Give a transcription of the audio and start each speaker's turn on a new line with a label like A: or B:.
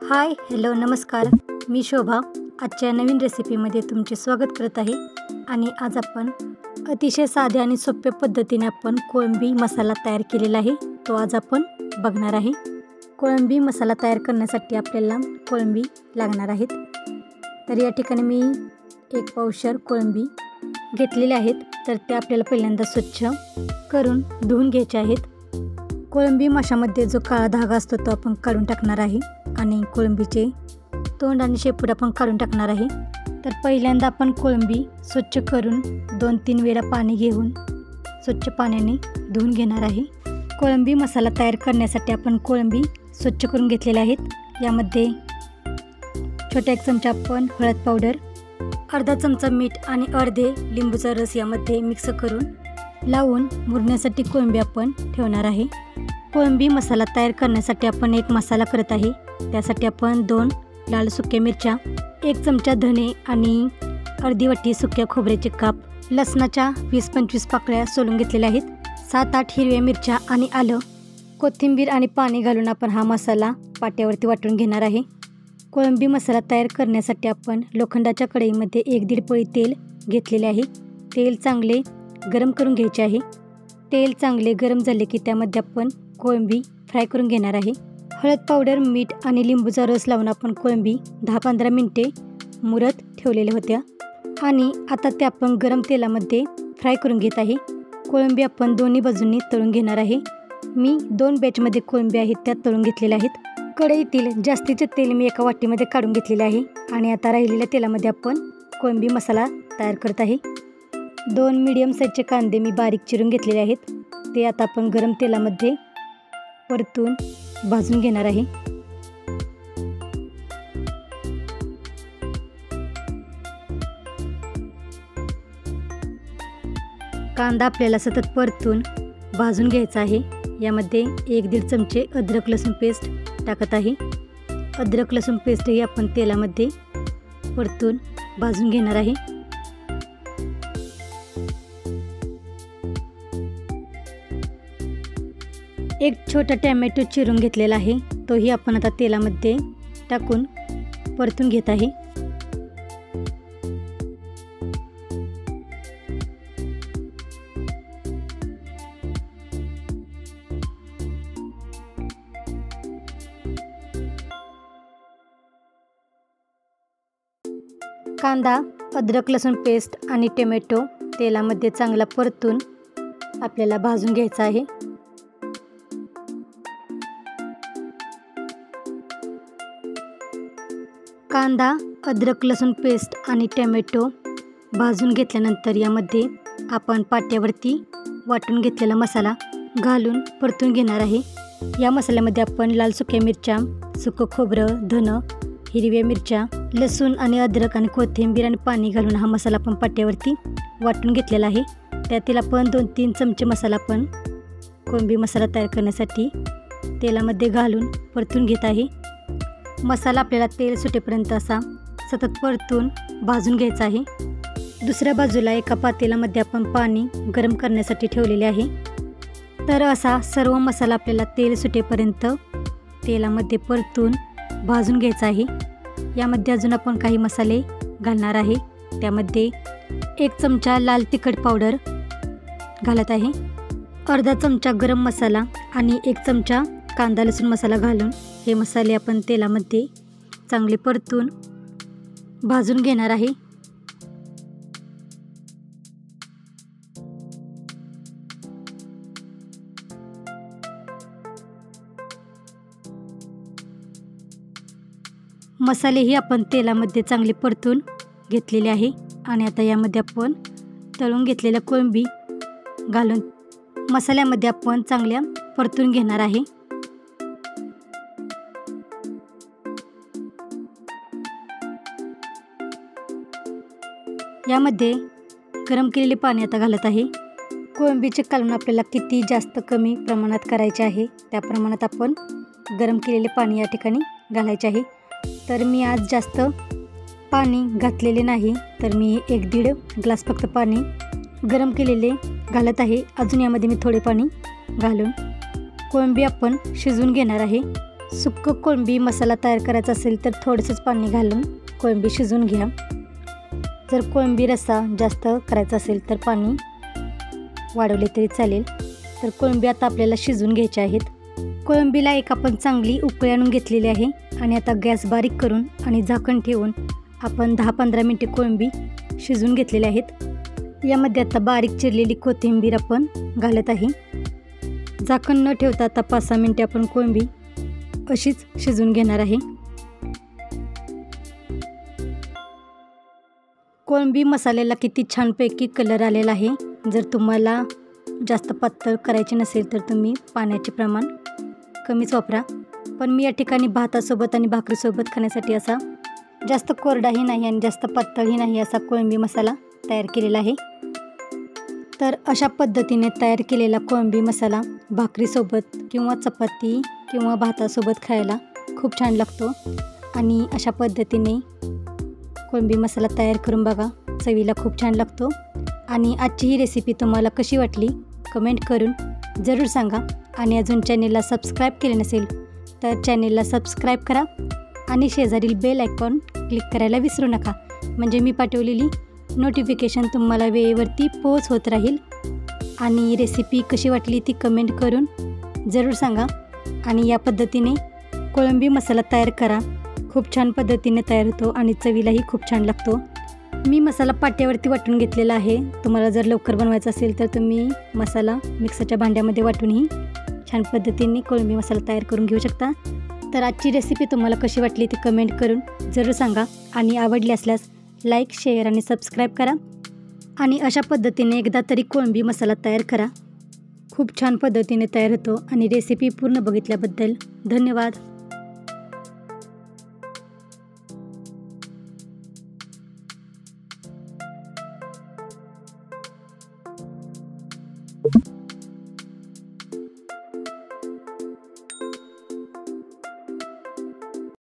A: Hi hello नमस्कार, मी शोभा आजच्या नवीन रेसिपीमध्ये तुमचे स्वागत करत आहे। आणि आज आपण अतिशय साध्या आणि सोप्या पद्धतीने आपण कोळंबी मसाला तयार केलेला आहे, तो आज आपण बघणार आहे। कोळंबी मसाला तयार करण्यासाठी आपल्याला कोळंबी लागणार आहेत। तर या ठिकाणी मी 1 पावशर कोळंबी घेतलेले आहेत, तर ते आपल्याला पहिल्यांदा स्वच्छ करून धुवून घ्यायचे आहेत। कोळंबी माशामध्ये जो काळा धागा असतो तो आपण काढून टाकणार आहे आणि कोळंबीचे तोंड आणि शेपूट आपण काढून टाकणार आहे। तर पहिल्यांदा आपण कोळंबी स्वच्छ करून 2-3 वेळा पाणी घेऊन स्वच्छ पाण्याने धुवून घेणार आहे। कोळंबी मसाला तयार करण्यासाठी आपण कोळंबी स्वच्छ करून घेतलेल्या आहेत। यामध्ये छोटा 1 चमचा आपण हळद पावडर, अर्धा चमचा मीठ आणि अर्धे लिंबूचा रस यामध्ये मिक्स करून लावून मुरण्यासाठी कोळंबी आपण ठेवणार आहे। कोळंबी मसाला तयार करण्यासाठी आपण एक मसाला करत आहे। त्यासाठी आपण 2 लाल सुक्या मिरच्या, 1 चमचा धने आणि अर्धी वाटी सुक्या खोबऱ्याचे काप, लसणाच्या 20-25 पाकळ्या सोलून घेतलेल्या आहेत, 7-8 हिरव्या मिरच्या आणि आलं, कोथिंबीर आणि पाणी घालून आपण हा मसाला पाट्यावरती वाटून घेणार आहे। कोळंबी मसाला तयार करण्यासाठी आपण लोखंडाच्या कढईमध्ये 1-1.5 पळी तेल घेतलेले आहे। तेल चांगले गरम करून घ्यायचे आहे। तेल चांगले गरम झाले की त्यामध्ये आपण कोळंबी फ्राय करून घेणार आहे। हळद पावडर, मीठ आणि लिंबूचा रस लावून आपण कोळंबी 10-15 मिनिटे मुरत ठेवलेल्या होत्या आणि आता ते आपण गरम तेलामध्ये फ्राय करून घेत आहे। कोळंबी आपण दोन्ही बाजूंनी तळून घेणार आहे। मी 2 बॅचमध्ये कोळंबी आहेत त्या तळून घेतलेल्या आहेत। कढईतील जास्तीचे तेल मी एका वाटीमध्ये काढून घेतलेले आहे आणि आता राहिलेल्या तेलामध्ये आपण कोळंबी मसाला तयार करत आहे। 2 मीडियम साईजचे कांदे मी बारीक चिरून घेतलेले आहेत, ते आता आपण गरम तेलामध्ये परतून भाजून घेणार आहे। कांदा आपल्याला सतत परतून भाजून घ्यायचा आहे। यामध्ये 1-1.5 चमचे अद्रक लसूण पेस्ट टाकत आहे। अद्रक लसूण पेस्ट ही आपण तेलामध्ये परतून भाजून घेणार आहे। एक छोटा टोमॅटो चिरून घेतलेला आहे, तोही आपण आता तेलामध्ये टाकून परतून घेत आहे। कांदा, अद्रक लसूण पेस्ट आणि टोमॅटो तेलामध्ये चांगला परतून आपल्याला भाजून घ्यायचा आहे। कांदा, अद्रक लसूण पेस्ट आणि टोमॅटो भाजून घेतल्यानंतर यामध्ये आपण पाट्यावरती वाटून घेतलेला मसाला घालून परतून घेणार आहे। या मसाल्यामध्ये आपण लाल सुक्या मिरच्या, सुकं खोबरं, धनं, हिरव्या मिरच्या, लसूण आणि अद्रक आणि कोथिंबीर आणि पाणी घालून हा मसाला आपण पाट्यावरती वाटून घेतलेला आहे। त्यातील आपण 2-3 चमचे मसाला आपण कोळंबी मसाला तयार करण्यासाठी तेलामध्ये घालून परतून घेत आहे। मसाला आपल्याला तेल सुटेपर्यंत असा सतत परतून भाजून घ्यायचा आहे। दुसऱ्या बाजूला एका पातेल्यामध्ये आपण पाणी गरम करण्यासाठी ठेवलेले आहे। तर असा सर्व मसाला आपल्याला तेल सुटेपर्यंत तेलामध्ये परतून भाजून घ्यायचा आहे। यामध्ये अजून आपण काही मसाले घालणार आहे। त्यामध्ये 1 चमचा लाल तिखट पावडर घालत आहे, अर्धा चमचा गरम मसाला आणि 1 चमचा कांदा लसूण मसाला घालून हे मसाले आपण तेलामध्ये चांगले परतून भाजून घेणार आहे। मसालेही आपण तेलामध्ये चांगले परतून घेतलेले आहे आणि आता यामध्ये आपण तळून घेतलेल्या कोळंबी घालून मसाल्यामध्ये आपण चांगल्या परतून घेणार आहे। यामध्ये गरम केलेले पाणी आता घालत आहे। कोळंबीचे कालवण आपल्याला किती जास्त कमी प्रमाणात करायचे आहे त्या प्रमाणात आपण गरम केलेले पाणी या ठिकाणी घालायचे आहे। तर मी आज जास्त पाणी घातलेले नाही, तर मी 1-1.5 ग्लास फक्त पाणी गरम केलेले घालत आहे। अजून यामध्ये मी थोडे पाणी घालून कोळंबी आपण शिजवून घेणार आहे। सुक्क कोळंबी मसाला तयार करायचा असेल तर थोडंसंच पाणी घालून कोळंबी शिजवून घ्या. जर कोळंबी रस्सा जास्त करायचा असेल तर पाणी वाढवले तरी चालेल. तर कोळंबी आता आपल्याला शिजवून घ्यायच्या आहेत. कोळंबीला एक आपण चांगली उकळी आणून घेतलेली आहे आणि आता गॅस बारीक करून आणि झाकण ठेवून आपण 10-15 मिनिटे कोळंबी शिजवून घेतलेले आहेत. यामध्ये आता बारीक चिरलेली कोथिंबीर आपण घालत आहे. झाकण न ठेवता आता 5-6 मिनिटे आपण कोळंबी अशीच शिजवून घेणार आहे. कोळंबी मसाल्याला किती छानपैकी कलर आलेला आहे. जर तुम्हाला जास्त पातळ करायची नसेल तर तुम्ही पाण्याचे प्रमाण कमीच वापरा. पण मी या ठिकाणी भातासोबत आणि भाकरीसोबत खाण्यासाठी असा जास्त कोरडाही नाही आणि जास्त पातळही नाही असा कोळंबी मसाला तयार केलेला आहे. तर अशा पद्धतीने तयार केलेला कोळंबी मसाला भाकरीसोबत किंवा चपाती किंवा भातासोबत खायला खूप छान लागतो. आणि अशा पद्धतीने कोळंबी मसाला तयार करून बघा, चवीला खूप छान लागतो. आणि आजची ही रेसिपी तुम्हाला कशी वाटली कमेंट करून जरूर सांगा. आणि अजून चॅनेलला सबस्क्राईब केले नसेल तर चॅनेलला सबस्क्राईब करा आणि शेजारील बेल आयकॉन क्लिक करायला विसरू नका. म्हणजे मी पाठवलेली नोटिफिकेशन तुम्हाला वेळेवरती पोहोच होत राहील. आणि रेसिपी कशी वाटली ती कमेंट करून जरूर सांगा. आणि या पद्धतीने कोळंबी मसाला तयार करा, खूप छान पद्धतीने तयार होतो आणि चवीलाही खूप छान लागतो. मी मसाला पाट्यावरती वाटून घेतलेला आहे. तुम्हाला जर लवकर बनवायचा असेल तर तुम्ही मसाला मिक्सरच्या भांड्यामध्ये वाटूनही छान पद्धतीने कोळंबी मसाला तयार करून घेऊ शकता. तर आजची रेसिपी तुम्हाला कशी वाटली ती कमेंट करून जरूर सांगा. आणि आवडली असल्यास लाईक, शेअर आणि सबस्क्राईब करा. आणि अशा पद्धतीने एकदा तरी कोळंबी मसाला तयार करा, खूप छान पद्धतीने तयार होतो. आणि रेसिपी पूर्ण बघितल्याबद्दल धन्यवाद.